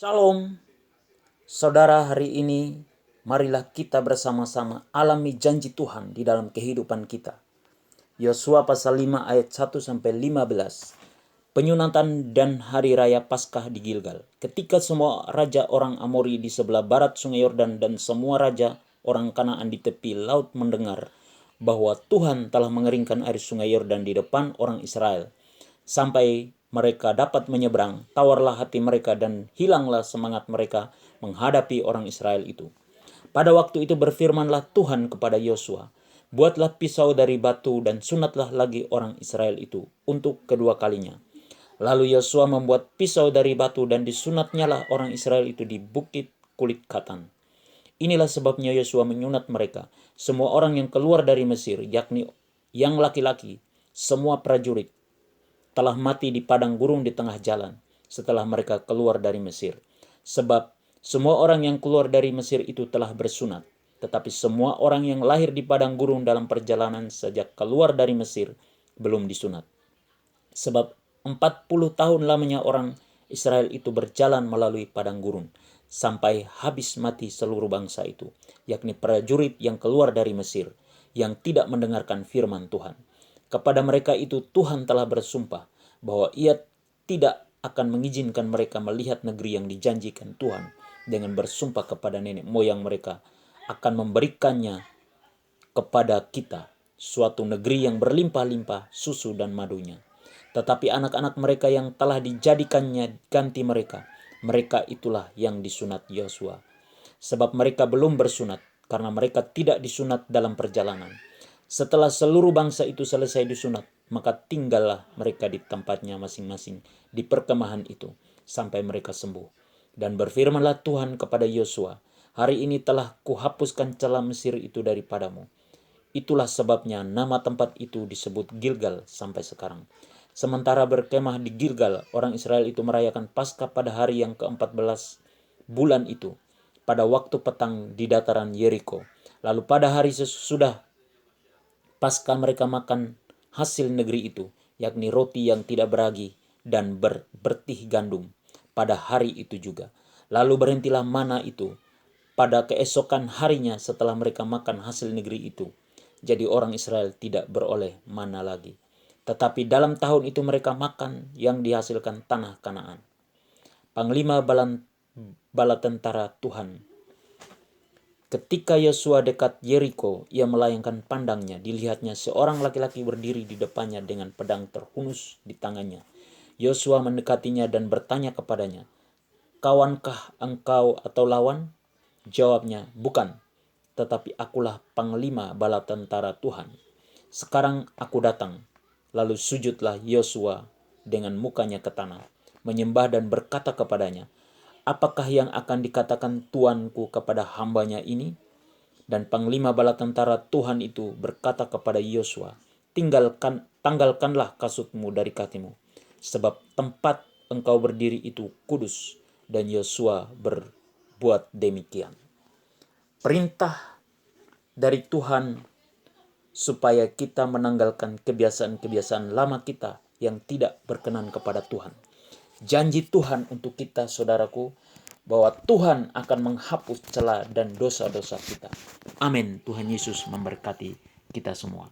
Shalom, saudara. Hari ini marilah kita bersama-sama alami janji Tuhan di dalam kehidupan kita. Yosua pasal 5 ayat 1-15. Penyunatan dan hari raya Paskah di Gilgal. Ketika semua raja orang Amori di sebelah barat sungai Yordan dan semua raja orang Kanaan di tepi laut mendengar bahwa Tuhan telah mengeringkan air sungai Yordan di depan orang Israel, sampai mereka dapat menyeberang, tawarlah hati mereka dan hilanglah semangat mereka menghadapi orang Israel itu. Pada waktu itu berfirmanlah Tuhan kepada Yosua, buatlah pisau dari batu dan sunatlah lagi orang Israel itu untuk kedua kalinya. Lalu Yosua membuat pisau dari batu dan disunatnyalah orang Israel itu di bukit kulit katan. Inilah sebabnya Yosua menyunat mereka, semua orang yang keluar dari Mesir, yakni yang laki-laki, semua prajurit, telah mati di padang gurun di tengah jalan setelah mereka keluar dari Mesir. Sebab semua orang yang keluar dari Mesir itu telah bersunat, tetapi semua orang yang lahir di padang gurun dalam perjalanan sejak keluar dari Mesir belum disunat. Sebab 40 tahun lamanya orang Israel itu berjalan melalui padang gurun, sampai habis mati seluruh bangsa itu, yakni prajurit yang keluar dari Mesir, yang tidak mendengarkan firman Tuhan. Kepada mereka itu Tuhan telah bersumpah bahwa Ia tidak akan mengizinkan mereka melihat negeri yang dijanjikan Tuhan, dengan bersumpah kepada nenek moyang mereka akan memberikannya kepada kita, suatu negeri yang berlimpah-limpah susu dan madunya. Tetapi anak-anak mereka yang telah dijadikannya ganti mereka itulah yang disunat Yosua. Sebab mereka belum bersunat, karena mereka tidak disunat dalam perjalanan. Setelah seluruh bangsa itu selesai disunat, maka tinggallah mereka di tempatnya masing-masing di perkemahan itu, sampai mereka sembuh. Dan berfirmanlah Tuhan kepada Yosua, hari ini telah kuhapuskan celah Mesir itu daripadamu. Itulah sebabnya nama tempat itu disebut Gilgal sampai sekarang. Sementara berkemah di Gilgal, orang Israel itu merayakan Paskah pada hari yang ke-14 bulan itu, pada waktu petang di dataran Yeriko. Lalu pada hari sesudah Paskah mereka makan hasil negeri itu, yakni roti yang tidak beragi dan bertih gandum pada hari itu juga. Lalu berhentilah mana itu pada keesokan harinya setelah mereka makan hasil negeri itu. Jadi orang Israel tidak beroleh mana lagi. Tetapi dalam tahun itu mereka makan yang dihasilkan tanah Kanaan. Panglima bala tentara Tuhan. Ketika Yosua dekat Yeriko, ia melayangkan pandangnya. Dilihatnya seorang laki-laki berdiri di depannya dengan pedang terhunus di tangannya. Yosua mendekatinya dan bertanya kepadanya, "Kawankah engkau atau lawan?" Jawabnya, "Bukan, tetapi akulah panglima bala tentara Tuhan. Sekarang aku datang." Lalu sujudlah Yosua dengan mukanya ke tanah, menyembah dan berkata kepadanya, "Apakah yang akan dikatakan tuanku kepada hambanya ini?" Dan panglima bala tentara Tuhan itu berkata kepada Yosua, "Tanggalkanlah kasutmu dari katimu, sebab tempat engkau berdiri itu kudus." Dan Yosua berbuat demikian. Perintah dari Tuhan supaya kita menanggalkan kebiasaan-kebiasaan lama kita yang tidak berkenan kepada Tuhan. Janji Tuhan untuk kita, saudaraku, bahwa Tuhan akan menghapus celah dan dosa-dosa kita. Amin. Tuhan Yesus memberkati kita semua.